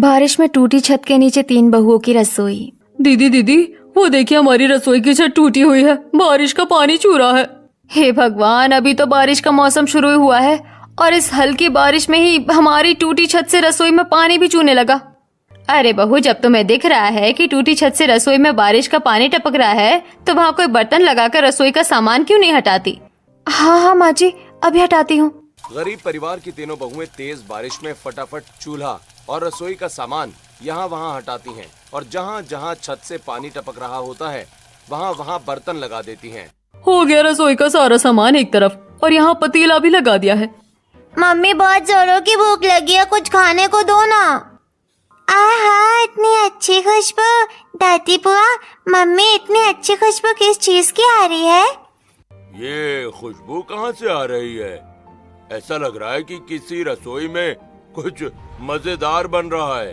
बारिश में टूटी छत के नीचे 3 बहुओं की रसोई। दीदी दीदी, वो देखिए हमारी रसोई की छत टूटी हुई है, बारिश का पानी चू रहा है। हे भगवान, अभी तो बारिश का मौसम शुरू ही हुआ है और इस हल्की बारिश में ही हमारी टूटी छत से रसोई में पानी भी चूने लगा। अरे बहू, जब तुम्हें दिख रहा है कि टूटी छत से रसोई में बारिश का पानी टपक रहा है तो वहाँ कोई बर्तन लगाकर रसोई का सामान क्यों नहीं हटाती? हाँ माँ जी, अभी हटाती हूँ। गरीब परिवार की तीनों बहुएं तेज बारिश में फटाफट चूल्हा और रसोई का सामान यहाँ वहाँ हटाती हैं और जहाँ जहाँ छत से पानी टपक रहा होता है वहाँ वहाँ बर्तन लगा देती हैं। हो गया रसोई का सारा सामान एक तरफ और यहाँ पतीला भी लगा दिया है। मम्मी, बहुत जोरों की भूख लगी है, कुछ खाने को दो ना। आहा, इतनी अच्छी खुशबू। दादी बुआ, मम्मी, इतनी अच्छी खुशबू किस चीज की आ रही है? ये खुशबू कहाँ से आ रही है? ऐसा लग रहा है कि किसी रसोई में कुछ मजेदार बन रहा है।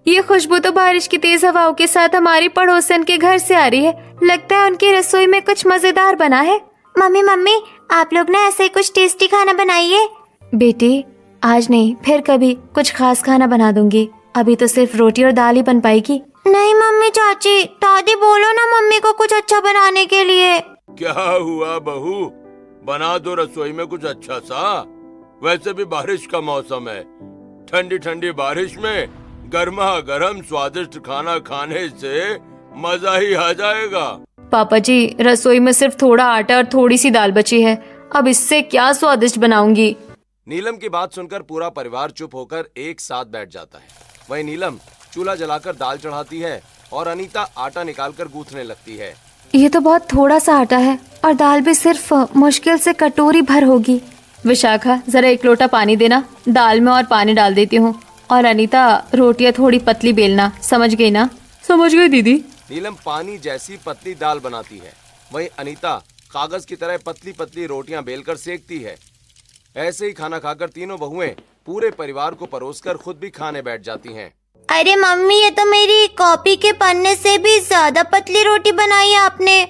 ये खुशबू तो बारिश की तेज हवाओं के साथ हमारी पड़ोसन के घर से आ रही है। लगता है उनकी रसोई में कुछ मजेदार बना है। मम्मी, आप लोग ना ऐसे कुछ टेस्टी खाना बनाइए। बेटी, आज नहीं फिर कभी कुछ खास खाना बना दूंगी। अभी तो सिर्फ रोटी और दाल ही बन पाएगी। नहीं मम्मी, चाची, दादी, बोलो ना मम्मी को कुछ अच्छा बनाने के लिए। क्या हुआ बहू, बना दो रसोई में कुछ अच्छा सा। वैसे भी बारिश का मौसम है, ठंडी ठंडी बारिश में गर्मा गर्म स्वादिष्ट खाना खाने से मजा ही आ जाएगा। पापा जी, रसोई में सिर्फ थोड़ा आटा और थोड़ी सी दाल बची है, अब इससे क्या स्वादिष्ट बनाऊंगी। नीलम की बात सुनकर पूरा परिवार चुप होकर एक साथ बैठ जाता है। वहीं नीलम चूल्हा जलाकर दाल चढ़ाती है और अनीता आटा निकालकर गूंथने लगती है। ये तो बहुत थोड़ा सा आटा है और दाल भी सिर्फ मुश्किल से कटोरी भर होगी। विशाखा, जरा 1 लोटा पानी देना, दाल में और पानी डाल देती हूँ। और अनीता, रोटियाँ थोड़ी पतली बेलना, समझ गई ना? समझ गई दीदी। नीलम पानी जैसी पतली दाल बनाती है, वहीं अनीता कागज की तरह पतली पतली रोटियां बेलकर सेकती है। ऐसे ही खाना खाकर तीनों बहुएं पूरे परिवार को परोसकर खुद भी खाने बैठ जाती हैं। अरे मम्मी, ये तो मेरी कॉपी के पन्ने से भी ज्यादा पतली रोटी बनाई है आपने।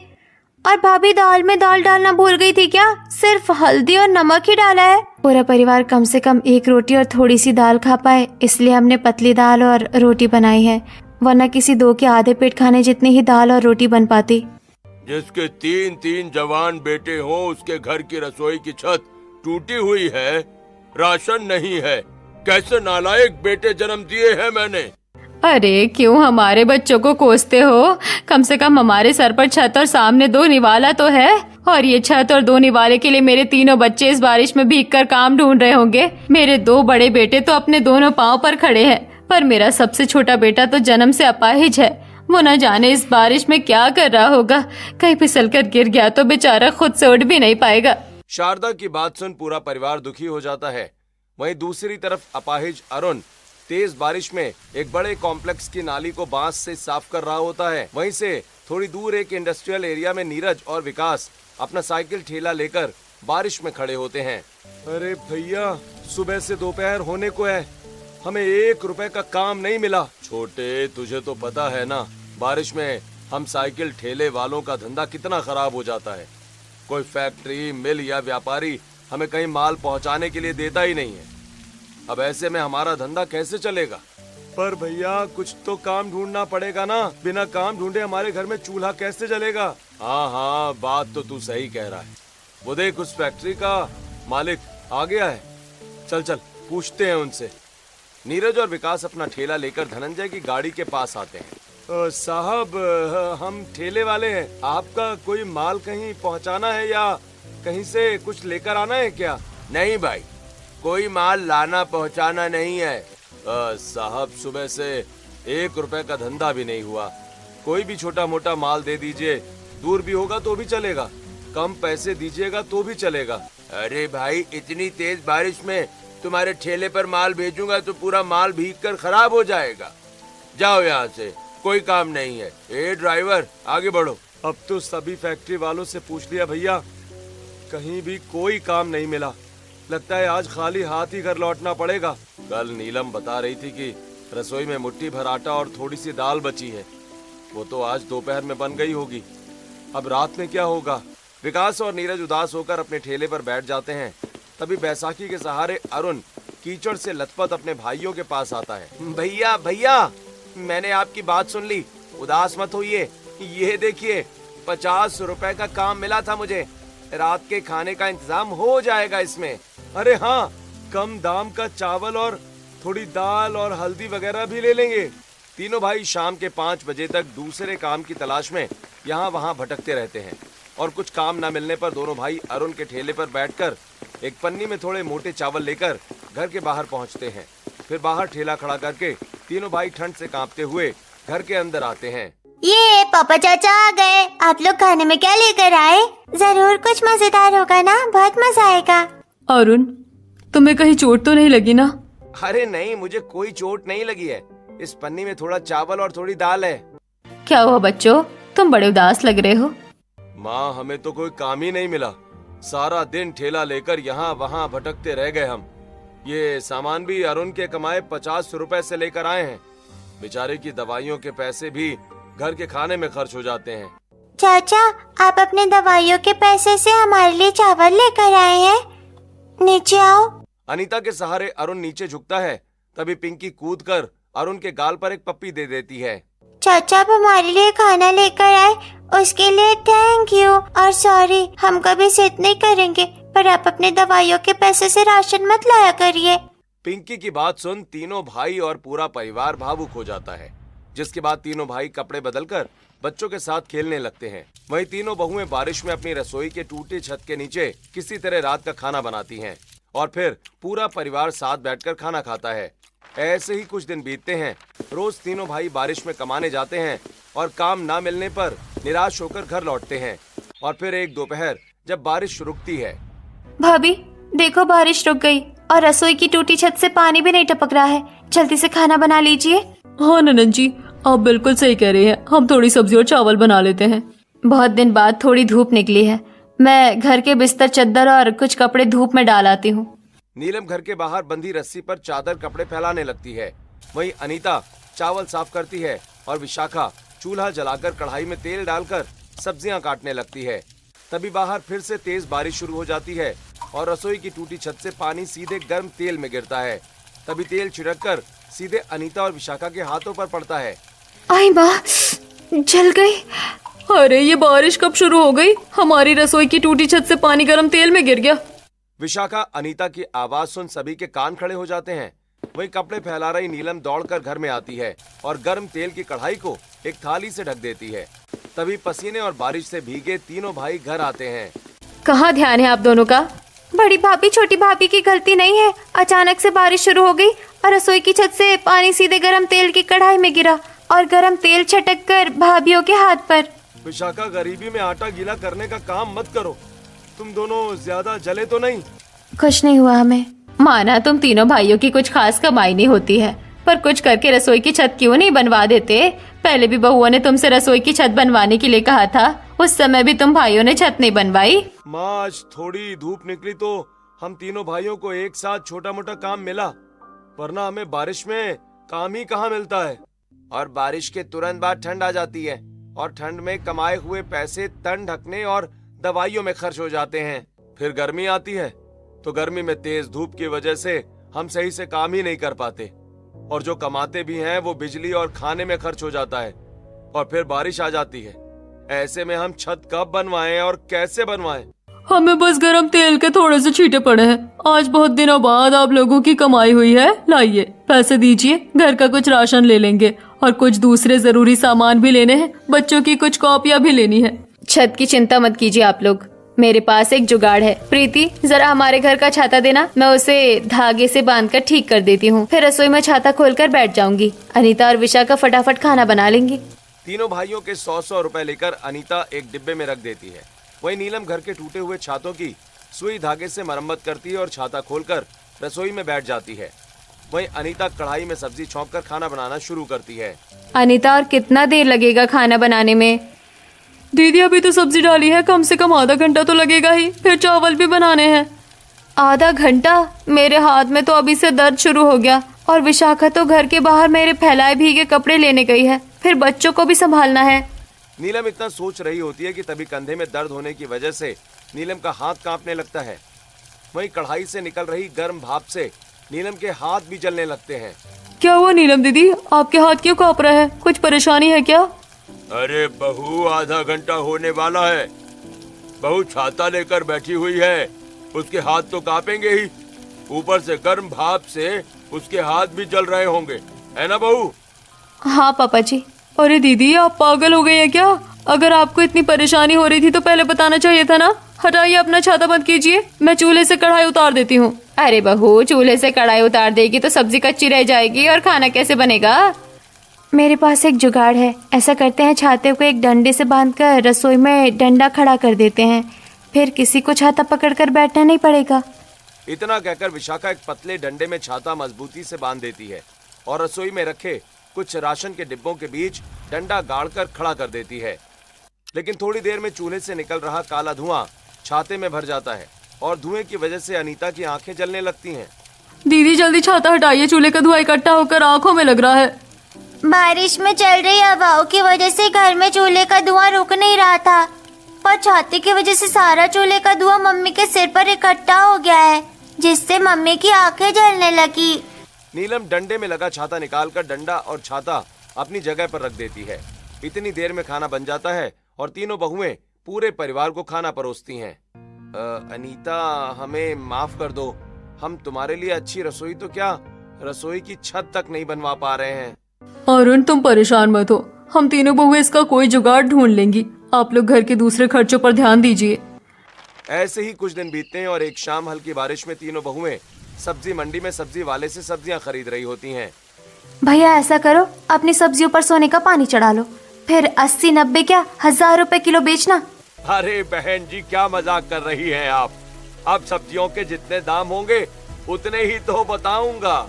और भाभी, दाल में दाल डालना भूल गई थी क्या? सिर्फ हल्दी और नमक ही डाला है। पूरा परिवार कम से कम 1 रोटी और थोड़ी सी दाल खा पाए, इसलिए हमने पतली दाल और रोटी बनाई है, वरना किसी 2 के आधे पेट खाने जितनी ही दाल और रोटी बन पाती। जिसके 3 जवान बेटे हों, उसके घर की रसोई की छत टूटी हुई है, राशन नहीं है। कैसे नालायक बेटे जन्म दिए हैं मैंने। अरे क्यों हमारे बच्चों को कोसते हो? कम से कम हमारे सर पर छत और सामने 2 निवाला तो है। और ये छत और 2 निवाले के लिए मेरे तीनों बच्चे इस बारिश में भीगकर काम ढूंढ रहे होंगे। मेरे 2 बड़े बेटे तो अपने दोनों पाँव पर खड़े हैं, पर मेरा सबसे छोटा बेटा तो जन्म से अपाहिज है। वो न जाने इस बारिश में क्या कर रहा होगा, कहीं फिसलकर गिर गया तो बेचारा खुद से उठ भी नहीं पाएगा। शारदा की बात सुन पूरा परिवार दुखी हो जाता है। वहीं दूसरी तरफ अपाहिज अरुण तेज बारिश में एक बड़े कॉम्प्लेक्स की नाली को बांस से साफ कर रहा होता है। वहीं से थोड़ी दूर एक इंडस्ट्रियल एरिया में नीरज और विकास अपना साइकिल ठेला लेकर बारिश में खड़े होते हैं। अरे भैया, सुबह से दोपहर होने को है, हमें 1 रुपए का काम नहीं मिला। छोटे, तुझे तो पता है ना, बारिश में हम साइकिल ठेले वालों का धंधा कितना खराब हो जाता है। कोई फैक्ट्री, मिल या व्यापारी हमें कहीं माल पहुंचाने के लिए देता ही नहीं है। अब ऐसे में हमारा धंधा कैसे चलेगा? पर भैया, कुछ तो काम ढूंढना पड़ेगा ना। बिना काम ढूंढे हमारे घर में चूल्हा कैसे जलेगा? हाँ, बात तो तू सही कह रहा है। वो देख, उस फैक्ट्री का मालिक आ गया है। चल पूछते हैं उनसे। नीरज और विकास अपना ठेला लेकर धनंजय की गाड़ी के पास आते हैं। साहब, हम ठेले वाले हैं, आपका कोई माल कहीं पहुंचाना है या कहीं से कुछ लेकर आना है क्या? नहीं भाई, कोई माल लाना पहुंचाना नहीं है। साहब, सुबह से 1 रुपए का धंधा भी नहीं हुआ। कोई भी छोटा मोटा माल दे दीजिए, दूर भी होगा तो भी चलेगा, कम पैसे दीजिएगा तो भी चलेगा। अरे भाई, इतनी तेज बारिश में तुम्हारे ठेले पर माल भेजूंगा तो पूरा माल भीगकर खराब हो जाएगा। जाओ यहाँ से, कोई काम नहीं है। ए ड्राइवर, आगे बढ़ो। अब तो सभी फैक्ट्री वालों से पूछ लिया भैया, कहीं भी कोई काम नहीं मिला। लगता है आज खाली हाथ ही घर लौटना पड़ेगा। कल नीलम बता रही थी कि रसोई में मुट्ठी भर आटा और थोड़ी सी दाल बची है, वो तो आज दोपहर में बन गई होगी। अब रात में क्या होगा? विकास और नीरज उदास होकर अपने ठेले पर बैठ जाते हैं। तभी बैसाखी के सहारे अरुण कीचड़ से लथपथ अपने भाइयों के पास आता है। भैया भैया, मैंने आपकी बात सुन ली, उदास मत होइए। ये देखिए 50 रुपए का काम मिला था मुझे, रात के खाने का इंतजाम हो जाएगा इसमें। अरे हाँ, कम दाम का चावल और थोड़ी दाल और हल्दी वगैरह भी ले लेंगे। तीनों भाई शाम के 5 बजे तक दूसरे काम की तलाश में यहाँ वहाँ भटकते रहते हैं और कुछ काम न मिलने पर दोनों भाई अरुण के ठेले पर बैठकर एक पन्नी में थोड़े मोटे चावल लेकर घर के बाहर पहुँचते हैं। फिर बाहर ठेला खड़ा करके तीनों भाई ठंड से कांपते हुए घर के अंदर आते हैं। ये पापा चाचा आ गए। आप लोग खाने में क्या लेकर आए? जरूर कुछ मजेदार होगा ना, बहुत मजा आएगा। अरुण, तुम्हें कहीं चोट तो नहीं लगी ना? अरे नहीं, मुझे कोई चोट नहीं लगी है। इस पन्नी में थोड़ा चावल और थोड़ी दाल है। क्या हुआ बच्चों, तुम बड़े उदास लग रहे हो? माँ, हमें तो कोई काम ही नहीं मिला। सारा दिन ठेला लेकर यहाँ वहाँ भटकते रह गए हम। ये सामान भी अरुण के कमाए 50 रुपए से लेकर आए हैं। बेचारे की दवाइयों के पैसे भी घर के खाने में खर्च हो जाते हैं। चाचा, आप अपने दवाइयों के पैसे से हमारे लिए चावल लेकर आए हैं? नीचे आओ। अनीता के सहारे अरुण नीचे झुकता है, तभी पिंकी कूदकर अरुण के गाल पर एक पप्पी दे देती है। चाचा, आप हमारे लिए खाना लेकर आए, उसके लिए थैंक यू और सॉरी। हम कभी जिद नहीं करेंगे, पर आप अपने दवाइयों के पैसे से राशन मत लाया करिए। पिंकी की बात सुन तीनों भाई और पूरा परिवार भावुक हो जाता है, जिसके बाद तीनों भाई कपड़े बदलकर बच्चों के साथ खेलने लगते हैं। वहीं तीनों बहुएं बारिश में अपनी रसोई के टूटे छत के नीचे किसी तरह रात का खाना बनाती हैं और फिर पूरा परिवार साथ बैठकर खाना खाता है। ऐसे ही कुछ दिन बीतते हैं। रोज तीनों भाई बारिश में कमाने जाते हैं और काम ना मिलने पर निराश होकर घर लौटते हैं। और फिर एक दोपहर जब बारिश रुकती है। भाभी देखो, बारिश रुक गई और रसोई की टूटी छत से पानी भी नहीं टपक रहा है। जल्दी से खाना बना लीजिए। हाँ ननद जी, आप बिल्कुल सही कह रहे हैं। हम थोड़ी सब्जी और चावल बना लेते हैं। बहुत दिन बाद थोड़ी धूप निकली है, मैं घर के बिस्तर, चद्दर और कुछ कपड़े धूप में डाल आती हूँ। नीलम घर के बाहर बंधी रस्सी पर चादर कपड़े फैलाने लगती है। वहीं अनीता चावल साफ करती है और विशाखा चूल्हा जलाकर कढ़ाई में तेल डालकर सब्जियां काटने लगती है। तभी बाहर फिर से तेज बारिश शुरू हो जाती है और रसोई की टूटी छत से पानी सीधे गर्म तेल में गिरता है। तभी तेल छिड़ककर सीधे अनीता और विशाखा के हाथों पर पड़ता है। आई माँ, जल गई। अरे ये बारिश कब शुरू हो गई? हमारी रसोई की टूटी छत से पानी गर्म तेल में गिर गया। विशाखा अनीता की आवाज सुन सभी के कान खड़े हो जाते हैं। वही कपड़े फैला रही नीलम दौड़कर घर में आती है और गर्म तेल की कढ़ाई को एक थाली से ढक देती है। तभी पसीने और बारिश से भीगे तीनों भाई घर आते हैं। कहाँ ध्यान है आप दोनों का? बड़ी भाभी, छोटी भाभी की गलती नहीं है। अचानक से बारिश शुरू हो गई और रसोई की छत से पानी सीधे गरम तेल की कढ़ाई में गिरा और गरम तेल छटक कर भाभीियों के हाथ पर। विशाखा, गरीबी में आटा गीला करने का काम मत करो। तुम दोनों ज्यादा जले तो नहीं? कुछ नहीं हुआ हमें। माना तुम तीनों भाइयों की कुछ खास कमाई नहीं होती है, पर कुछ करके रसोई की छत क्यों नहीं बनवा देते? पहले भी बहुओं ने तुमसे रसोई की छत बनवाने के लिए कहा था, उस समय भी तुम भाइयों ने छत नहीं बनवाई। माँ, आज थोड़ी धूप निकली तो हम तीनों भाइयों को एक साथ छोटा मोटा काम मिला, वरना हमें बारिश में काम ही कहाँ मिलता है। और बारिश के तुरंत बाद ठंड आ जाती है और ठंड में कमाए हुए पैसे तन ढकने और दवाइयों में खर्च हो जाते हैं। फिर गर्मी आती है तो गर्मी में तेज धूप की वजह से हम सही से काम ही नहीं कर पाते और जो कमाते भी हैं वो बिजली और खाने में खर्च हो जाता है। और फिर बारिश आ जाती है। ऐसे में हम छत कब बनवाएं और कैसे बनवाएं? हमें बस गरम तेल के थोड़े से छींटे पड़े हैं। आज बहुत दिनों बाद आप लोगों की कमाई हुई है। लाइए पैसे दीजिए, घर का कुछ राशन ले लेंगे और कुछ दूसरे जरूरी सामान भी लेने हैं। बच्चों की कुछ कॉपियाँ भी लेनी है। छत की चिंता मत कीजिए आप लोग, मेरे पास एक जुगाड़ है। प्रीति, जरा हमारे घर का छाता देना, मैं उसे धागे से बांधकर ठीक कर देती हूँ। फिर रसोई में छाता खोलकर बैठ जाऊंगी। अनीता और विशाखा फटाफट खाना बना लेंगी। तीनों भाइयों के 100-100 रुपए लेकर अनीता एक डिब्बे में रख देती है। वहीं नीलम घर के टूटे हुए छातों की सुई धागे से मरम्मत करती है और छाता खोलकर रसोई में बैठ जाती है। वहीं अनीता कढ़ाई में सब्जी छौंककर खाना बनाना शुरू करती है। अनीता, और कितना देर लगेगा खाना बनाने में? दीदी, अभी तो सब्जी डाली है, कम से कम आधा घंटा तो लगेगा ही। फिर चावल भी बनाने हैं। आधा घंटा? मेरे हाथ में तो अभी से दर्द शुरू हो गया। और विशाखा तो घर के बाहर मेरे फैलाए भीगे कपड़े लेने गई है, फिर बच्चों को भी संभालना है। नीलम इतना सोच रही होती है कि तभी कंधे में दर्द होने की वजह से नीलम का हाथ कांपने लगता है। वहीं कढ़ाई से निकल रही गर्म भाप से नीलम के हाथ भी जलने लगते हैं। क्या हुआ नीलम दीदी, आपके हाथ क्यों कांप रहा है? कुछ परेशानी है क्या? अरे बहू, आधा घंटा होने वाला है। बहू छाता लेकर बैठी हुई है, उसके हाथ तो कांपेंगे ही, ऊपर से गर्म भाप से उसके हाथ भी जल रहे होंगे, है ना बहू? हाँ पापा जी। अरे दीदी, आप पागल हो गए हैं क्या? अगर आपको इतनी परेशानी हो रही थी तो पहले बताना चाहिए था ना। हटाइए अपना छाता, बंद कीजिए, मैं चूल्हे से कढ़ाई उतार देती हूँ। अरे बहू, चूल्हे से कढ़ाई उतार देगी तो सब्जी कच्ची रह जाएगी और खाना कैसे बनेगा? मेरे पास एक जुगाड़ है। ऐसा करते हैं, छाते को एक डंडे से बांधकर रसोई में डंडा खड़ा कर देते हैं, फिर किसी को छाता पकड़कर बैठना नहीं पड़ेगा। इतना कहकर विशाखा एक पतले डंडे में छाता मजबूती से बांध देती है और रसोई में रखे कुछ राशन के डिब्बों के बीच डंडा गाड़कर खड़ा कर देती है। लेकिन थोड़ी देर में चूल्हे से निकल रहा काला धुआं छाते में भर जाता है और धुएं की वजह से अनीता की आंखें जलने लगती हैं। दीदी जल्दी छाता हटाइए, चूल्हे का धुआं इकट्ठा होकर आंखों में लग रहा है। बारिश में चल रही हवाओं की वजह से घर में चूल्हे का धुआं रुक नहीं रहा था और छाते की वजह से सारा चूल्हे का धुआं मम्मी के सिर पर इकट्ठा हो गया है, जिससे मम्मी की आंखें जलने लगी। नीलम डंडे में लगा छाता निकालकर डंडा और छाता अपनी जगह पर रख देती है। इतनी देर में खाना बन जाता है और तीनों बहुएं पूरे परिवार को खाना परोसती हैं। अनीता, हमें माफ कर दो, हम तुम्हारे लिए अच्छी रसोई तो क्या, रसोई की छत तक नहीं बनवा पा रहे हैं। अरुण, तुम परेशान मत हो, हम तीनों बहुएं इसका कोई जुगाड़ ढूंढ लेंगी। आप लोग घर के दूसरे खर्चों पर ध्यान दीजिए। ऐसे ही कुछ दिन बीतते हैं और एक शाम हल्की बारिश में तीनों बहुएं सब्जी मंडी में सब्जी वाले से सब्जियां खरीद रही होती हैं। भैया ऐसा करो, अपनी सब्जियों पर सोने का पानी चढ़ा लो, फिर 80-90 क्या 1000 रुपए किलो बेचना। अरे बहन जी, क्या मजाक कर रही हैं आप? अब सब्जियों के जितने दाम होंगे उतने ही तो बताऊंगा।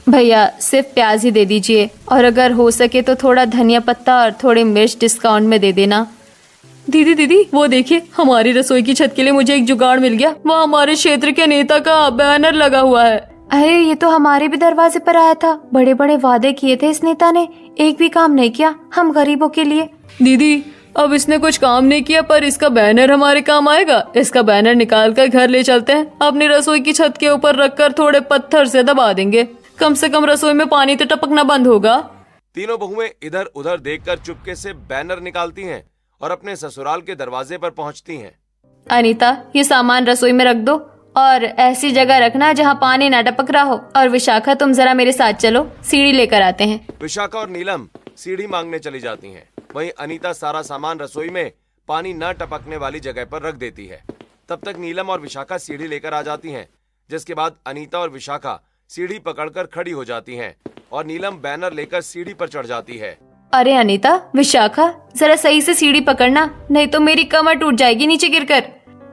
भैया सिर्फ प्याज ही दे दीजिए, और अगर हो सके तो थोड़ा धनिया पत्ता और थोड़ी मिर्च डिस्काउंट में दे देना। दीदी वो देखिए, हमारी रसोई की छत के लिए मुझे एक जुगाड़ मिल गया। वहाँ हमारे क्षेत्र के नेता का बैनर लगा हुआ है। अरे ये तो हमारे भी दरवाजे पर आया था। बड़े बड़े वादे किए थे इस नेता ने, एक भी काम नहीं किया हम गरीबों के लिए। दीदी अब इसने कुछ काम नहीं किया, पर इसका बैनर हमारे काम आएगा। इसका बैनर निकाल कर घर ले चलते हैं, अपनी रसोई की छत के ऊपर रखकर थोड़े पत्थर से दबा देंगे, कम से कम रसोई में पानी तो टपकना बंद होगा। तीनों बहुएं इधर उधर देखकर चुपके से बैनर निकालती हैं और अपने ससुराल के दरवाजे पर पहुंचती हैं। अनीता, ये सामान रसोई में रख दो और ऐसी जगह रखना जहाँ पानी ना टपक रहा हो। और विशाखा, तुम जरा मेरे साथ चलो, सीढ़ी लेकर आते हैं। विशाखा और नीलम सीढ़ी मांगने चली जाती हैं। वहीं अनीता सारा सामान रसोई में पानी न टपकने वाली जगह पर रख देती है। तब तक नीलम और विशाखा सीढ़ी लेकर आ जाती हैं, जिसके बाद अनीता और विशाखा सीढ़ी पकड़कर खड़ी हो जाती हैं और नीलम बैनर लेकर सीढ़ी पर चढ़ जाती है। अरे अनीता, विशाखा, जरा सही से सीढ़ी पकड़ना, नहीं तो मेरी कमर टूट जाएगी नीचे गिरकर।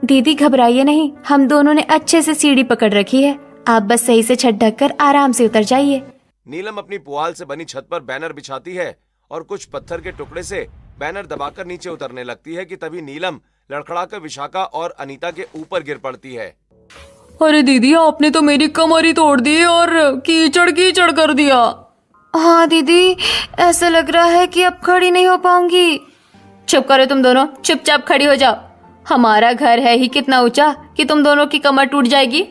दीदी घबराइए नहीं, हम दोनों ने अच्छे से सीढ़ी पकड़ रखी है, आप बस सही से छत ढककर आराम से उतर जाइए। नीलम अपनी पुआल से बनी छत पर बैनर बिछाती है और कुछ पत्थर के टुकड़े से बैनर दबाकर नीचे उतरने लगती है कि तभी नीलम लड़खड़ाकर विशाखा और अनीता के ऊपर गिर पड़ती है। अरे दीदी, आपने तो मेरी कमर ही तोड़ दी और कीचड़ कीचड़ कर दिया। हाँ दीदी, ऐसा लग रहा है कि अब खड़ी नहीं हो पाऊंगी। चुप करो तुम दोनों, चुपचाप खड़ी हो जाओ। हमारा घर है ही कितना ऊंचा कि तुम दोनों की कमर टूट जाएगी।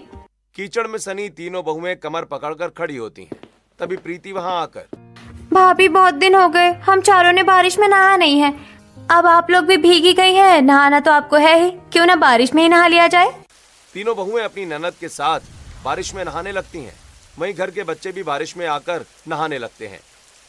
कीचड़ में सनी तीनों बहुएं कमर पकड़कर खड़ी होती हैं। तभी प्रीति वहां आकर, भाभी बहुत दिन हो गए हम चारों ने बारिश में नहा नहीं है, अब आप लोग भी भीगी गई है, नहाना तो आपको है ही, क्यों ना बारिश में ही नहा लिया जाए। तीनों बहुएं अपनी ननद के साथ बारिश में नहाने लगती हैं। वहीं घर के बच्चे भी बारिश में आकर नहाने लगते हैं।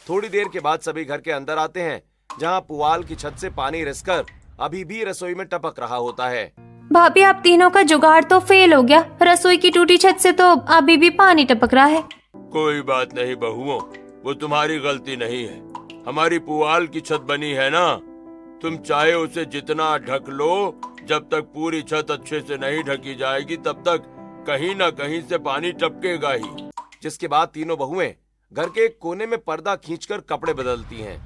थोड़ी देर के बाद सभी घर के अंदर आते हैं, जहां पुआल की छत से पानी रिसकर अभी भी रसोई में टपक रहा होता है। भाभी आप तीनों का जुगाड़ तो फेल हो गया, रसोई की टूटी छत से तो अभी भी पानी टपक रहा है। कोई बात नहीं बहुओं, वो तुम्हारी गलती नहीं है, हमारी पुआल की छत बनी है ना, तुम चाहे उसे जितना ढक लो, जब तक पूरी छत अच्छे से नहीं ढकी जाएगी तब तक कहीं ना कहीं से पानी टपकेगा ही। जिसके बाद तीनों बहुएं घर के एक कोने में पर्दा खींचकर कपड़े बदलती हैं,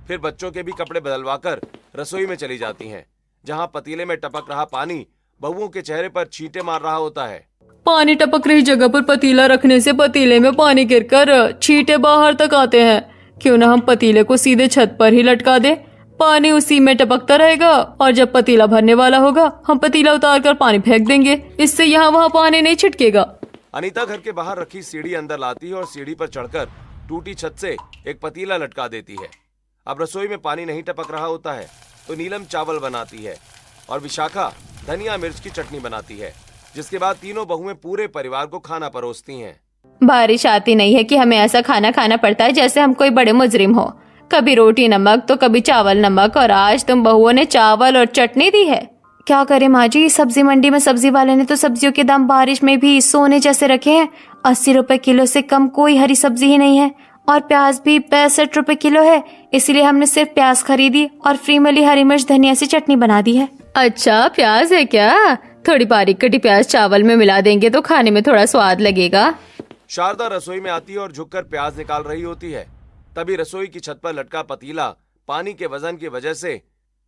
फिर बच्चों के भी कपड़े बदलवाकर रसोई में चली जाती हैं, जहां पतीले में टपक रहा पानी बहुओं के चेहरे पर छींटे मार रहा होता है। पानी टपक रही जगह पर पतीला रखने से पतीले में पानी गिरकर छींटे बाहर तक आते हैं। क्यों ना हम पतीले को सीधे छत पर ही लटका दे, पानी उसी में टपकता रहेगा और जब पतीला भरने वाला होगा हम पतीला उतार कर पानी फेंक देंगे, इससे यहाँ वहाँ पानी नहीं छिटकेगा। अनीता घर के बाहर रखी सीढ़ी अंदर लाती है और सीढ़ी पर चढ़कर टूटी छत से एक पतीला लटका देती है। अब रसोई में पानी नहीं टपक रहा होता है तो नीलम चावल बनाती है और विशाखा धनिया मिर्च की चटनी बनाती है, जिसके बाद तीनों बहुएं पूरे परिवार को खाना परोसती हैं। बारिश आती नहीं है कि हमें ऐसा खाना खाना पड़ता है जैसे हम कोई बड़े मुजरिम हो। कभी रोटी नमक तो कभी चावल नमक, और आज तुम बहुओं ने चावल और चटनी दी है। क्या करें माँ जी, सब्जी मंडी में सब्जी वाले ने तो सब्जियों के दाम बारिश में भी सोने जैसे रखे हैं। 80 रुपए किलो से कम कोई हरी सब्जी ही नहीं है, और प्याज भी 65 रुपए किलो है। इसलिए हमने सिर्फ प्याज खरीदी और फ्री में ली हरी मिर्च धनिया से चटनी बना दी है। अच्छा, प्याज है क्या? थोड़ी बारीक कटी प्याज चावल में मिला देंगे तो खाने में थोड़ा स्वाद लगेगा। शारदा रसोई में आती है और झुककर प्याज निकाल रही होती है। तभी रसोई की छत पर लटका पतीला पानी के वजन की वजह से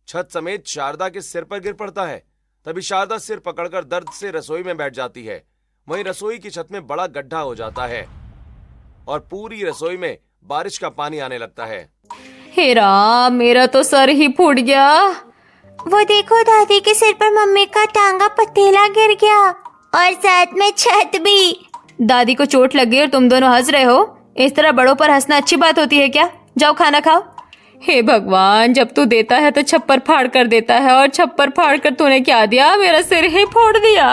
छत समेत शारदा के सिर पर गिर पड़ता है। तभी शारदा सिर पकड़कर दर्द से रसोई में बैठ जाती है। वहीं रसोई की छत में बड़ा गड्ढा हो जाता है और पूरी रसोई में बारिश का पानी आने लगता है। हे राम, मेरा तो सर ही फूट गया। वो देखो, दादी के सिर पर मम्मी का टांगा पतीला गिर गया और साथ में छत भी। दादी को चोट लग गई और तुम दोनों हंस रहे हो। इस तरह बड़ों पर हंसना अच्छी बात होती है क्या? जाओ खाना खाओ। हे भगवान, जब तू देता है तो छप्पर फाड़ कर देता है, और छप्पर फाड़ कर तूने क्या दिया? मेरा सिर ही फोड़ दिया।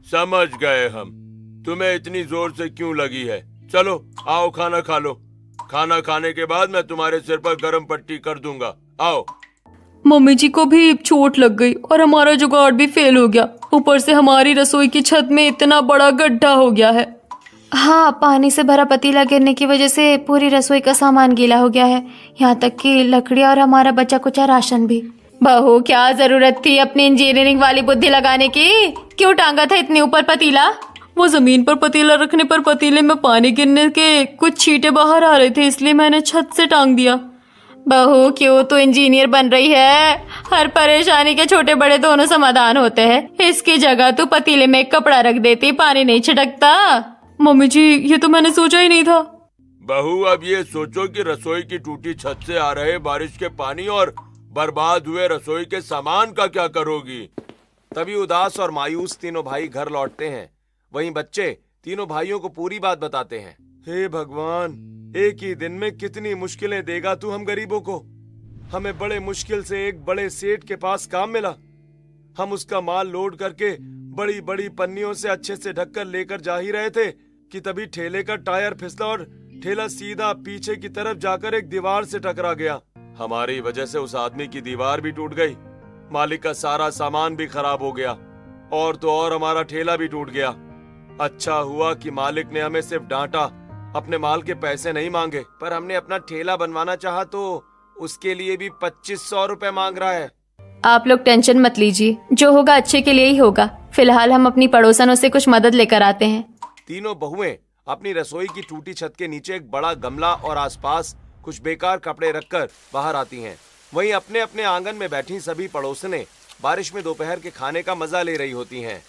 समझ गए हम, तुम्हें इतनी जोर से क्यों लगी है। चलो आओ खाना खा लो। खाना खाने के बाद मैं तुम्हारे सिर पर गरम पट्टी कर दूंगा। आओ। मम्मी जी को भी चोट लग गई और हमारा जुगाड़ भी फेल हो गया। ऊपर से हमारी रसोई की छत में इतना बड़ा गड्ढा हो गया है। हाँ, पानी से भरा पतीला गिरने की वजह से पूरी रसोई का सामान गीला हो गया है, यहाँ तक कि लकड़ियाँ और हमारा बचा कुचा राशन भी। बहू, क्या जरूरत थी अपनी इंजीनियरिंग वाली बुद्धि लगाने की? क्यों टांगा था इतने ऊपर पतीला? वो जमीन पर पतीला रखने पर पतीले में पानी गिरने के कुछ छींटे बाहर आ रहे थे, इसलिए मैंने छत से टांग दिया। बहू, क्यों तू इंजीनियर बन रही है? हर परेशानी के छोटे बड़े दोनों समाधान होते हैं। इसकी जगह तू पतीले में एक कपड़ा रख देती, पानी नहीं छिटकता। मम्मी जी, ये तो मैंने सोचा ही नहीं था। बहू, अब ये सोचो कि रसोई की टूटी छत से आ रहे बारिश के पानी और बर्बाद हुए रसोई के सामान का क्या करोगी? तभी उदास और मायूस तीनों भाई घर लौटते हैं। वहीं बच्चे तीनों भाइयों को पूरी बात बताते हैं। हे भगवान, एक ही दिन में कितनी मुश्किलें देगा तू हम गरीबों को। हमें बड़े मुश्किल से एक बड़े सेठ के पास काम मिला। हम उसका माल लोड करके बड़ी बड़ी पन्नियों से अच्छे से ढककर लेकर जा ही रहे थे कि तभी ठेले का टायर फिसला और ठेला सीधा पीछे की तरफ जाकर एक दीवार से टकरा गया। हमारी वजह से उस आदमी की दीवार भी टूट गई, मालिक का सारा सामान भी खराब हो गया, और तो और हमारा ठेला भी टूट गया। अच्छा हुआ कि मालिक ने हमें सिर्फ डांटा, अपने माल के पैसे नहीं मांगे। पर हमने अपना ठेला बनवाना चाहा तो उसके लिए भी 2500 रुपए मांग रहा है। आप लोग टेंशन मत लीजिए, जो होगा अच्छे के लिए ही होगा। फिलहाल हम अपनी पड़ोसनों से कुछ मदद लेकर आते हैं। तीनों बहुएं अपनी रसोई की टूटी छत के नीचे एक बड़ा गमला और आसपास कुछ बेकार कपड़े रखकर बाहर आती हैं। वहीं अपने अपने आंगन में बैठी सभी पड़ोसने बारिश में दोपहर के खाने का मजा ले रही होती हैं।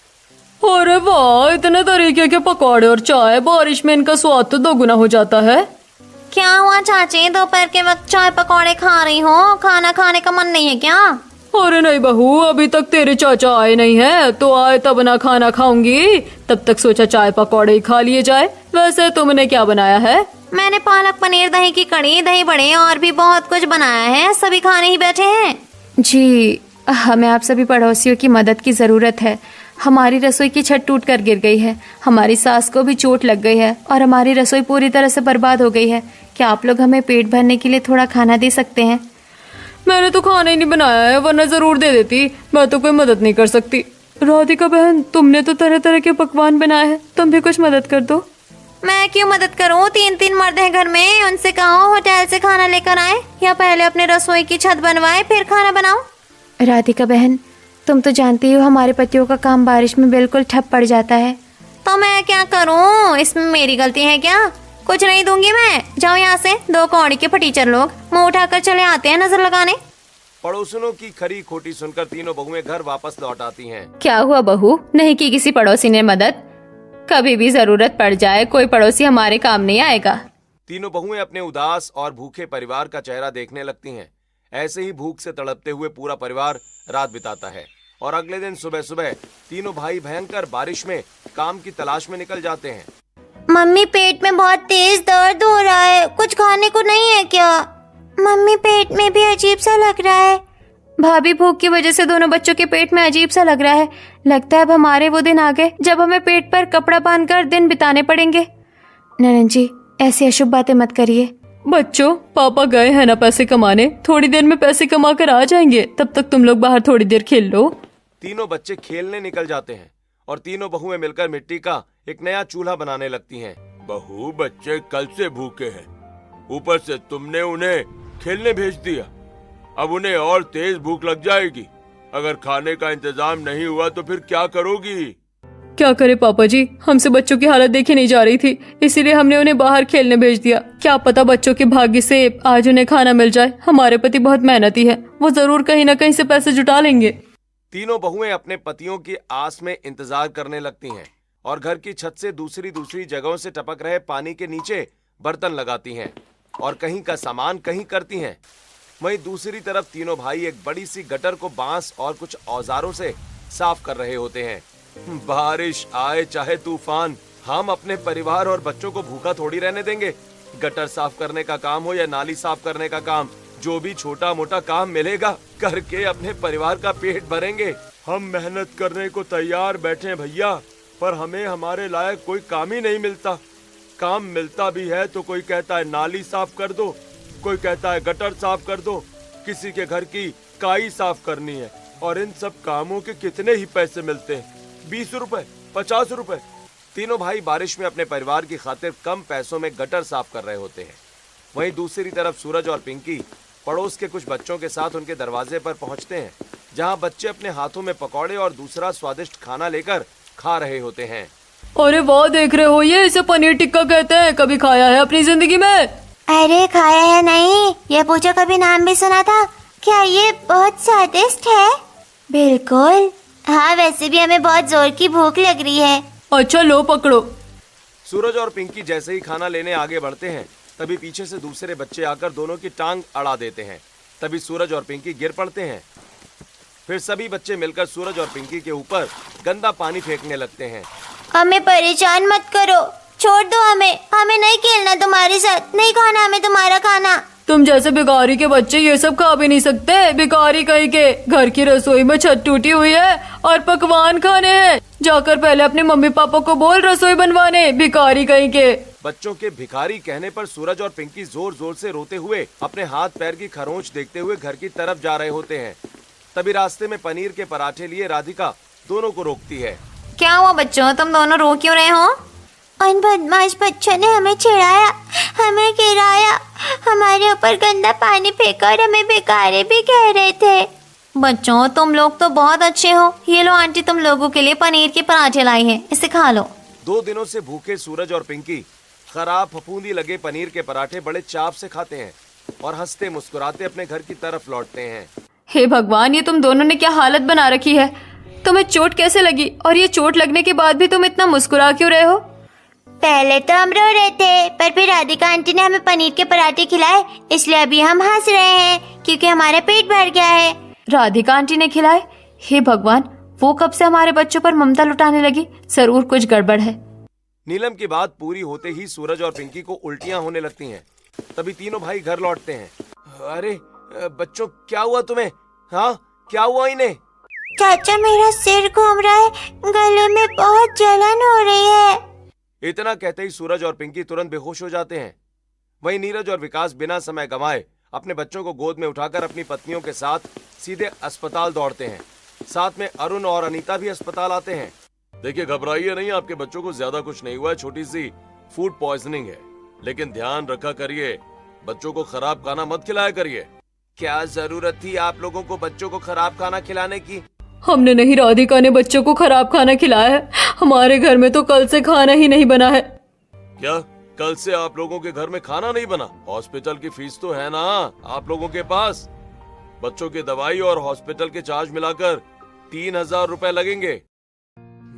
अरे वाह, इतने तरीके के पकौड़े और चाय, बारिश में इनका स्वाद तो दोगुना हो जाता है। क्या हुआ चाची, दोपहर के वक्त चाय पकौड़े खा रही हो? खाना खाने का मन नहीं है क्या? अरे नहीं बहू, अभी तक तेरे चाचा आए नहीं है, तो आए तब ना खाना खाऊंगी। तब तक सोचा चाय पकौड़े ही खा लिए जाए। वैसे तुमने क्या बनाया है? मैंने पालक पनीर, दही की कड़ी, दही बड़े और भी बहुत कुछ बनाया है। सभी खाने ही बैठे हैं। जी, हमें आप सभी पड़ोसियों की मदद की जरूरत है। हमारी रसोई की छत टूट कर गिर गई है, हमारी सास को भी चोट लग गई है और हमारी रसोई पूरी तरह से बर्बाद हो गई है। क्या आप लोग हमें पेट भरने के लिए थोड़ा खाना दे सकते हैं? मैंने तो खाना ही नहीं बनाया है, वरना जरूर दे देती। मैं तो कोई मदद नहीं कर सकती। राधिका बहन, तुमने तो तरह तरह के पकवान बनाए हैं, तुम भी कुछ मदद कर दो। मैं क्यों मदद करूं? 3 मर्द हैं घर में, उनसे कहो होटल से खाना लेकर आए, या पहले अपने रसोई की छत बनवाए फिर खाना बनाओ। राधिका बहन, तुम तो जानती हो हमारे पतियों का काम बारिश में बिल्कुल ठप पड़ जाता है। तो मैं क्या करूं? इसमें मेरी गलती है क्या? कुछ नहीं दूंगी मैं। जाओ यहाँ से। 2 कौड़ी के फटीचर लोग मुंह उठाकर चले आते हैं नजर लगाने। पड़ोसियों की खरी खोटी सुनकर तीनों बहुएं घर वापस लौट आती हैं। क्या हुआ बहू, नहीं की किसी पड़ोसी ने मदद? कभी भी जरूरत पड़ जाए कोई पड़ोसी हमारे काम नहीं आएगा। तीनों बहुएं अपने उदास और भूखे परिवार का चेहरा देखने लगती हैं। ऐसे ही भूख से तड़पते हुए पूरा परिवार रात बिताता है और अगले दिन सुबह सुबह तीनों भाई भयंकर बारिश में काम की तलाश में निकल जाते हैं। मम्मी पेट में बहुत तेज दर्द हो रहा है, कुछ खाने को नहीं है क्या? मम्मी पेट में भी अजीब सा लग रहा है। भाभी भूख की वजह से दोनों बच्चों के पेट में अजीब सा लग रहा है। लगता है अब हमारे वो दिन आ गए जब हमें पेट पर कपड़ा बांधकर दिन बिताने पड़ेंगे। ननन जी, ऐसी अशुभ बातें मत करिए। बच्चों, पापा गए हैं ना पैसे कमाने, थोड़ी देर में पैसे कमा कर आ जाएंगे, तब तक तुम लोग बाहर थोड़ी देर खेल लो। तीनों बच्चे खेलने निकल जाते हैं और तीनों बहुएं मिलकर मिट्टी का एक नया चूल्हा बनाने लगती हैं। बहू, बच्चे कल से भूखे हैं, ऊपर से तुमने उन्हें खेलने भेज दिया। अब उन्हें और तेज भूख लग जाएगी। अगर खाने का इंतजाम नहीं हुआ तो फिर क्या करोगी? क्या करे पापा जी, हमसे बच्चों की हालत देखी नहीं जा रही थी, इसीलिए हमने उन्हें बाहर खेलने भेज दिया। क्या पता बच्चों के भाग्य से आज उन्हें खाना मिल जाए। हमारे पति बहुत मेहनती है, वो जरूर कहीं न कहीं से पैसे जुटा लेंगे। तीनों बहुएं अपने पतियों की आस में इंतजार करने लगती हैं और घर की छत से दूसरी जगहों से टपक रहे पानी के नीचे बर्तन लगाती हैं और कहीं का सामान कहीं करती हैं। वहीं दूसरी तरफ तीनों भाई एक बड़ी सी गटर को बांस और कुछ औजारों से साफ कर रहे होते हैं। बारिश आए चाहे तूफान, हम अपने परिवार और बच्चों को भूखा थोड़ी रहने देंगे। गटर साफ करने का काम हो या नाली साफ करने का काम, जो भी छोटा मोटा काम मिलेगा करके अपने परिवार का पेट भरेंगे। हम मेहनत करने को तैयार बैठे हैं भैया, पर हमें हमारे लायक कोई काम ही नहीं मिलता। काम मिलता भी है तो कोई कहता है नाली साफ कर दो, कोई कहता है गटर साफ कर दो, किसी के घर की काई साफ करनी है। और इन सब कामों के कितने ही पैसे मिलते हैं, 20 रुपए, 50 रुपए। तीनों भाई बारिश में अपने परिवार की खातिर कम पैसों में गटर साफ कर रहे होते हैं। वहीं दूसरी तरफ सूरज और पिंकी पड़ोस के कुछ बच्चों के साथ उनके दरवाजे पर पहुंचते हैं, जहां बच्चे अपने हाथों में पकौड़े और दूसरा स्वादिष्ट खाना लेकर खा रहे होते हैं। अरे वाह, देख रहे हो, ये इसे पनीर टिक्का कहते हैं। कभी खाया है अपनी जिंदगी में? अरे खाया है नहीं, ये पूछो कभी नाम भी सुना था? क्या ये बहुत स्वादिष्ट है? बिल्कुल। हाँ, वैसे भी हमें बहुत जोर की भूख लग रही है। अच्छा लो पकड़ो। सूरज और पिंकी जैसे ही खाना लेने आगे बढ़ते हैं, तभी पीछे से दूसरे बच्चे आकर दोनों की टांग अड़ा देते हैं। तभी सूरज और पिंकी गिर पड़ते हैं। फिर सभी बच्चे मिलकर सूरज और पिंकी के ऊपर गंदा पानी फेंकने लगते हैं। हमें परेशान मत करो, छोड़ दो हमें नहीं खेलना तुम्हारे साथ, नहीं खाना हमें तुम्हारा खाना। तुम जैसे भिखारी के बच्चे ये सब खा भी नहीं सकते। भिखारी कहीं के, घर की रसोई में छत टूटी हुई है और पकवान खाने हैं। जाकर पहले अपने मम्मी पापा को बोल रसोई बनवाने, भिखारी कहीं के। बच्चों के भिखारी कहने पर सूरज और पिंकी जोर जोर से रोते हुए अपने हाथ पैर की खरोंच देखते हुए घर की तरफ जा रहे होते हैं। तभी रास्ते में पनीर के पराठे लिए राधिका दोनों को रोकती है। क्या हुआ बच्चों, तुम दोनों रो क्यों रहे हो? उन बदमाश बच्चों ने हमें चिढ़ाया, हमें गिराया, हमारे ऊपर गंदा पानी फेंका और हमें भिखारी भी कह रहे थे। बच्चों, तुम लोग तो बहुत अच्छे हो। ये लो आंटी, तुम लोगों के लिए पनीर के पराठे लाई हैं, इसे खा लो। 2 दिनों से भूखे सूरज और पिंकी खराब फफूंदी लगे पनीर के पराठे बड़े चाव से खाते हैं और हंसते मुस्कुराते अपने घर की तरफ लौटते हैं। हे भगवान, ये तुम दोनों ने क्या हालत बना रखी है। तुम्हें चोट कैसे लगी, और ये चोट लगने के बाद भी तुम इतना मुस्कुरा क्यों रहे हो? पहले तो हम रो रहे थे, पर फिर राधिका आंटी ने हमें पनीर के पराठे खिलाए, इसलिए अभी हम हंस रहे हैं क्योंकि हमारा पेट भर गया है। राधिका आंटी ने खिलाए? हे भगवान, वो कब से हमारे बच्चों पर ममता लुटाने लगी? जरूर कुछ गड़बड़ है। नीलम की बात पूरी होते ही सूरज और पिंकी को उल्टियां होने लगती हैं। तभी तीनों भाई घर लौटते हैं। अरे बच्चों, क्या हुआ तुम्हें? हाँ, क्या हुआ इन्हें? चाचा, मेरा सिर घूम रहा है, गले में बहुत जलन हो रही है। इतना कहते ही सूरज और पिंकी तुरंत बेहोश हो जाते हैं। वहीं नीरज और विकास बिना समय गंवाए अपने बच्चों को गोद में उठाकर अपनी पत्नियों के साथ सीधे अस्पताल दौड़ते हैं। साथ में अरुण और अनीता भी अस्पताल आते हैं। देखिए, घबराइए नहीं, आपके बच्चों को ज्यादा कुछ नहीं हुआ है, छोटी सी फूड पॉइजनिंग है। लेकिन ध्यान रखा करिए, बच्चों को खराब खाना मत खिलाया करिए। क्या जरूरत थी आप लोगों को बच्चों को खराब खाना खिलाने की? हमने नहीं, राधिका ने बच्चों को खराब खाना खिलाया है। हमारे घर में तो कल से खाना ही नहीं बना है। क्या कल से आप लोगों के घर में खाना नहीं बना? हॉस्पिटल की फीस तो है ना आप लोगों के पास। बच्चों की दवाई और हॉस्पिटल के चार्ज मिलाकर 3000 रुपए लगेंगे।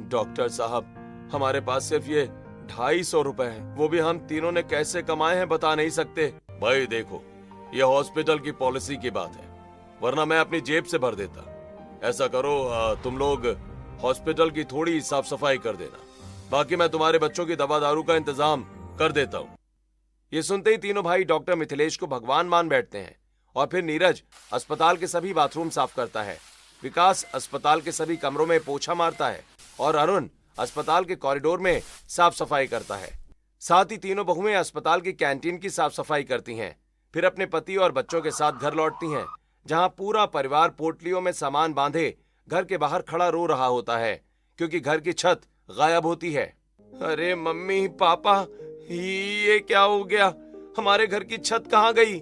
डॉक्टर साहब, हमारे पास सिर्फ ये 250 रुपए हैं, वो भी हम तीनों ने कैसे कमाए हैं बता नहीं सकते। भाई देखो, ये हॉस्पिटल की पॉलिसी की बात है, वरना मैं अपनी जेब से भर देता। ऐसा करो, तुम लोग हॉस्पिटल की थोड़ी साफ सफाई कर देना, बाकी मैं तुम्हारे बच्चों की दवा दारू का इंतजाम कर देता हूँ। ये सुनते ही तीनों भाई डॉक्टर मिथिलेश को भगवान मान बैठते हैं और फिर नीरज अस्पताल के सभी बाथरूम साफ करता है, विकास अस्पताल के सभी कमरों में पोछा मारता है और अरुण अस्पताल के कॉरिडोर में साफ सफाई करता है। साथ ही तीनों बहुएं अस्पताल की कैंटीन की साफ सफाई करती हैं, फिर अपने पति और बच्चों के साथ घर लौटती हैं, जहां पूरा परिवार पोटलियों में सामान बांधे घर के बाहर खड़ा रो रहा होता है क्योंकि घर की छत गायब होती है। अरे मम्मी पापा, ये क्या हो गया? हमारे घर की छत कहाँ गई?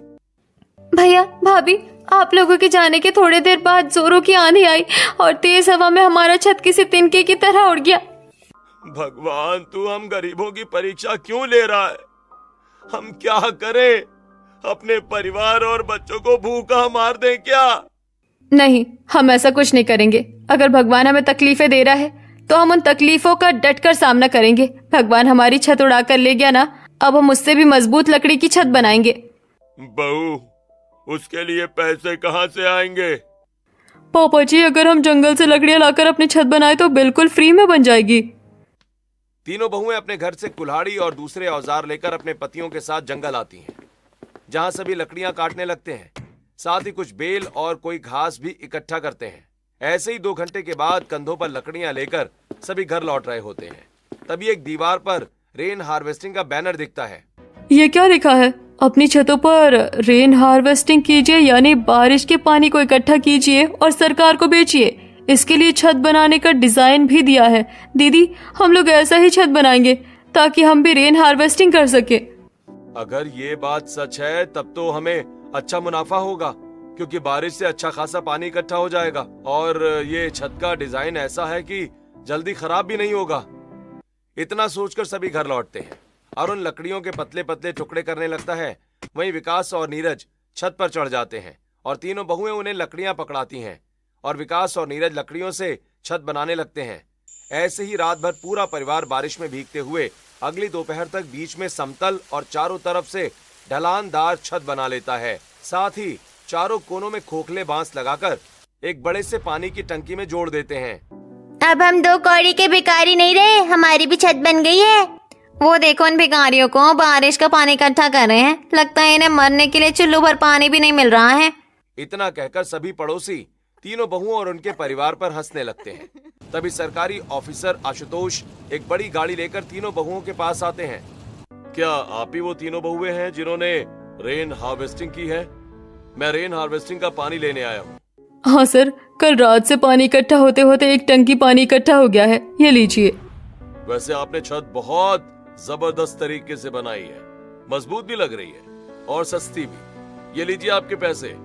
भैया भाभी, आप लोगों के जाने के थोड़ी देर बाद जोरों की आंधी आई और तेज हवा में हमारा छत किसी तिनके की तरह उड़ गया। भगवान, तू हम गरीबों की परीक्षा क्यों ले रहा है? हम क्या करें? अपने परिवार और बच्चों को भूखा मार दें क्या? नहीं, हम ऐसा कुछ नहीं करेंगे। अगर भगवान हमें तकलीफें दे रहा है तो हम उन तकलीफों का डटकर सामना करेंगे। भगवान हमारी छत उड़ा कर ले गया ना, अब हम उससे भी मजबूत लकड़ी की छत बनाएंगे। बहू, उसके लिए पैसे कहाँ से आएंगे? पापा जी, अगर हम जंगल से लकड़ियां लाकर अपनी छत बनाए तो बिल्कुल फ्री में बन जाएगी। तीनों बहुएं अपने घर से कुल्हाड़ी और दूसरे औजार लेकर अपने पतियों के साथ जंगल आती हैं, जहां सभी लकड़ियां काटने लगते हैं। साथ ही कुछ बेल और कोई घास भी इकट्ठा करते हैं। ऐसे ही 2 घंटे के बाद कंधों पर लकड़ियां लेकर सभी घर लौट रहे होते हैं। तभी एक दीवार पर रेन हार्वेस्टिंग का बैनर दिखता है। ये क्या लिखा है? अपनी छतों पर रेन हार्वेस्टिंग कीजिए, यानी बारिश के पानी को इकट्ठा कीजिए और सरकार को बेचिए। इसके लिए छत बनाने का डिजाइन भी दिया है। दीदी, हम लोग ऐसा ही छत बनाएंगे ताकि हम भी रेन हार्वेस्टिंग कर सके। अगर ये बात सच है तब तो हमें अच्छा मुनाफा होगा, क्योंकि बारिश से अच्छा खासा पानी इकट्ठा हो जाएगा और ये छत का डिजाइन ऐसा है कि जल्दी खराब भी नहीं होगा। इतना सोचकर सभी घर लौटते हैं। अरुण लकड़ियों के पतले पतले टुकड़े करने लगता है, वहीं विकास और नीरज छत पर चढ़ जाते हैं और तीनों बहुएं उन्हें लकड़ियां पकड़ाती हैं और विकास और नीरज लकड़ियों से छत बनाने लगते हैं। ऐसे ही रात भर पूरा परिवार बारिश में भीगते हुए अगली दोपहर तक बीच में समतल और चारों तरफ से ढलानदार छत बना लेता है। साथ ही चारों कोनों में खोखले बांस लगाकर एक बड़े से पानी की टंकी में जोड़ देते हैं। अब हम 2 कौड़ी के भिखारी नहीं रहे, हमारी भी छत बन गई है। वो देखो, उन भिखारियों को बारिश का पानी इकट्ठा कर रहे हैं। लगता है इन्हें मरने के लिए चुल्लू भर पानी भी नहीं मिल रहा है। इतना कहकर सभी पड़ोसी तीनों बहुओं और उनके परिवार पर हंसने लगते हैं। तभी सरकारी ऑफिसर आशुतोष एक बड़ी गाड़ी लेकर तीनों बहुओं के पास आते हैं। क्या आप ही वो तीनों बहुएं हैं जिन्होंने रेन हार्वेस्टिंग की है? मैं रेन हार्वेस्टिंग का पानी लेने आया हूँ। हाँ सर, कल रात से पानी इकट्ठा होते होते एक टंकी पानी इकट्ठा हो गया है, ये लीजिए। वैसे आपने छत बहुत जबरदस्त तरीके से बनाई है, मजबूत भी लग रही है और सस्ती भी। ये लीजिए आपके पैसे,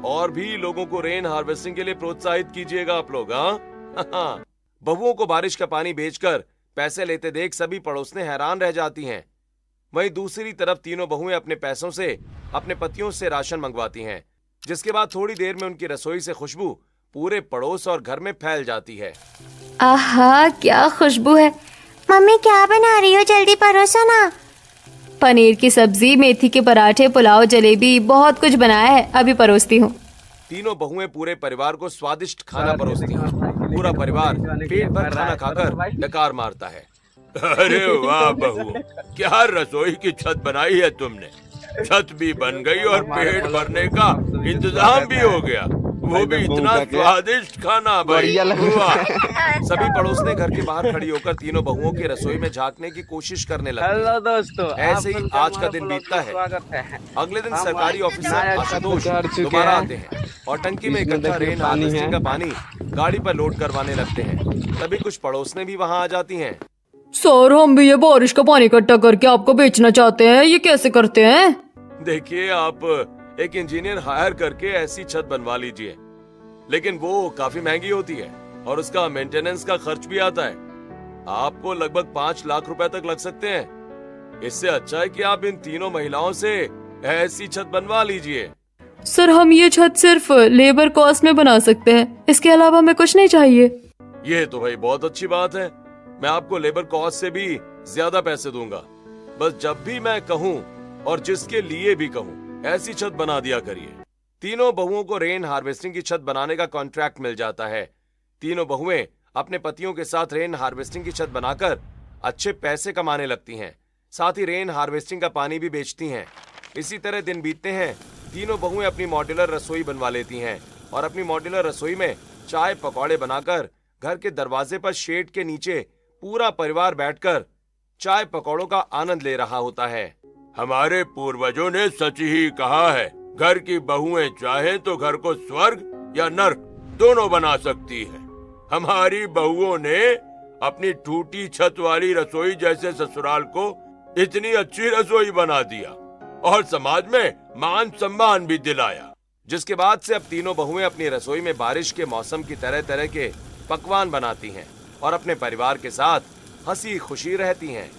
और भी लोगों को रेन हार्वेस्टिंग के लिए प्रोत्साहित कीजिएगा आप लोग। हाँ, बहुओं को बारिश का पानी बेचकर पैसे लेते देख सभी पड़ोसने हैरान रह जाती हैं। वहीं दूसरी तरफ तीनों बहुएं अपने पैसों से अपने पतियों से राशन मंगवाती हैं, जिसके बाद थोड़ी देर में उनकी रसोई से खुशबू पूरे पड़ोस और घर में फैल जाती है। आहा, क्या खुशबू है। मम्मी क्या बना रही हो? जल्दी परोसो ना। पनीर की सब्जी, मेथी के पराठे, पुलाव, जलेबी, बहुत कुछ बनाया है, अभी परोसती हूँ। तीनों बहुएं पूरे परिवार को स्वादिष्ट खाना परोसती हैं। पूरा परिवार पेट भर खाना खाकर डकार मारता है। अरे वाह बहू, क्या रसोई की छत बनाई है तुमने। छत भी बन गई और पेट भरने का इंतजाम भी हो गया, वो भी इतना स्वादिष्ट खाना। भाई सभी पड़ोसने घर के बाहर खड़ी होकर तीनों बहुओं की रसोई में झांकने की कोशिश करने लगे। हेलो दोस्तों, ऐसे ही आज का दिन बीतता है। अगले दिन सरकारी ऑफिसर आशुतोष दोबारा आते हैं और टंकी में इकट्ठा रेन हार्वेस्टिंग का पानी गाड़ी पर लोड करवाने लगते हैं। तभी कुछ पड़ोसने भी वहाँ आ जाती हैं। सर, हम भी ये बारिश का पानी इकट्ठा करके आपको बेचना चाहते हैं, ये कैसे करते हैं? देखिए, आप एक इंजीनियर हायर करके ऐसी छत बनवा लीजिए, लेकिन वो काफी महंगी होती है और उसका मेंटेनेंस का खर्च भी आता है। आपको लगभग 5 लाख रुपए तक लग सकते हैं। इससे अच्छा है कि आप इन तीनों महिलाओं से ऐसी छत बनवा लीजिए। सर, हम ये छत सिर्फ लेबर कॉस्ट में बना सकते हैं, इसके अलावा हमें कुछ नहीं चाहिए। ये तो भाई बहुत अच्छी बात है। मैं आपको लेबर कॉस्ट से भी ज्यादा पैसे दूंगा। बस जब भी मैं कहूँ और जिसके लिए भी कहूँ, ऐसी छत बना दिया करिए। तीनों बहुओं को रेन हार्वेस्टिंग की छत बनाने का कॉन्ट्रैक्ट मिल जाता है। तीनों बहुएं अपने पतियों के साथ रेन हार्वेस्टिंग की छत बनाकर अच्छे पैसे कमाने लगती हैं। साथ ही रेन हार्वेस्टिंग का पानी भी बेचती हैं। इसी तरह दिन बीतते हैं। तीनों बहुएं अपनी मॉड्यूलर रसोई बनवा लेती हैं और अपनी मॉड्यूलर रसोई में चाय पकौड़े बनाकर घर के दरवाजे पर शेड के नीचे पूरा परिवार बैठकर चाय पकौड़ों का आनंद ले रहा होता है। हमारे पूर्वजों ने सच ही कहा है, घर की बहुएं चाहे तो घर को स्वर्ग या नर्क दोनों बना सकती है। हमारी बहुओं ने अपनी टूटी छत वाली रसोई जैसे ससुराल को इतनी अच्छी रसोई बना दिया और समाज में मान सम्मान भी दिलाया। जिसके बाद से अब तीनों बहुएं अपनी रसोई में बारिश के मौसम की तरह तरह के पकवान बनाती हैं और अपने परिवार के साथ हंसी खुशी रहती हैं।